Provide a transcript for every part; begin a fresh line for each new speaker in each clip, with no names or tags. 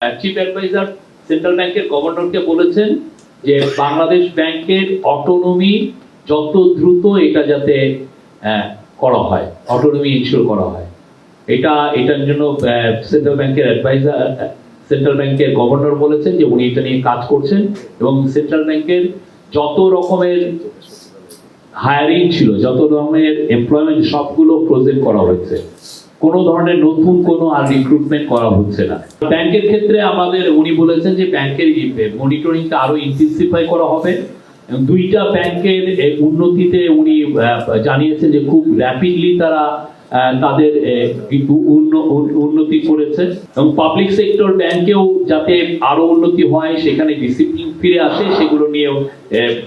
Chief adviser central ব্যাংকের গভর্নরকে বলেছেন যে বাংলাদেশ ব্যাংকের অটোনমি যত দ্রুত এটা যাতে করা হয়, অটোনমি ইনশিওর করা হয়। এটার জন্য সেন্ট্রাল ব্যাংকের অ্যাডভাইজার, সেন্ট্রাল ব্যাংকের গভর্নর বলেছেন যে উনি এটা নিয়ে কাজ করছেন এবং সেন্ট্রাল ব্যাংকের যত রকমের হায়ারিং ছিল, যত রকমের এমপ্লয়মেন্ট সবগুলো ফ্রোজেন করা হয়েছে। কোনো ধরনের নতুন কোনো আর রিক্রুটমেন্ট করা হচ্ছে না। ব্যাংকের ক্ষেত্রে আমাদের উনি বলেছেন যে ব্যাংকের মনিটরিংটা আরো ইন্টেন্সিফাই করা হবে। দুইটা ব্যাংকের উন্নতিতে উনি জানিয়েছেন যে খুব র্যাপিডলি তারা তাদের উন্নতি করেছে এবং পাবলিক সেক্টর ব্যাংকেও যাতে আরো উন্নতি হয়, সেখানে ডিসিপ্লিন ফিরে আসে, সেগুলো নিয়েও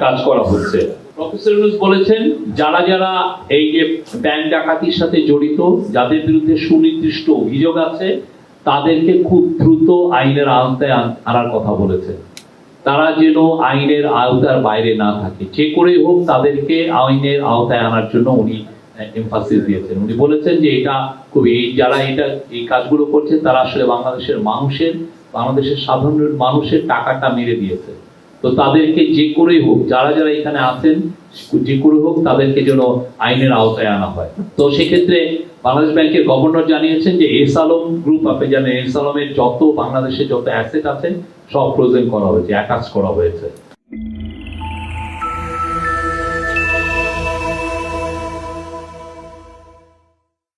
কাজ করা হচ্ছে। প্রফেসর ইউনূস বলেছেন যারা যারা এই যে ব্যাংক ডাকাতির সাথে জড়িত, যাদের বিরুদ্ধে সুনির্দিষ্ট অভিযোগ আছে, তাদেরকে খুব দ্রুত আইনের আওতায় আনার কথা বলেছেন। তারা যেন আইনের আওতার বাইরে না থাকে, যে করেই হোক তাদেরকে আইনের আওতায় আনার জন্য উনি এমফাসিস দিয়েছেন। উনি বলেছেন যে এটা খুব যারা এই কাজগুলো করছে তারা আসলে বাংলাদেশের সাধারণ মানুষের টাকাটা মেরে দিয়েছে। তো তাদেরকে যে করেই হোক, যারা যারা এখানে আছেন, যে করে হোক তাদেরকে যেন আইনের আওতায় আনা হয়। তো সেক্ষেত্রে বাংলাদেশ ব্যাংকের গভর্নর জানিয়েছেন যে এস আলম গ্রুপ, আপনি জানেন এস আলমের বাংলাদেশে যত অ্যাসেট আছে সব ফ্রোজেন করা হয়েছে, অ্যাটাচ করা হয়েছে।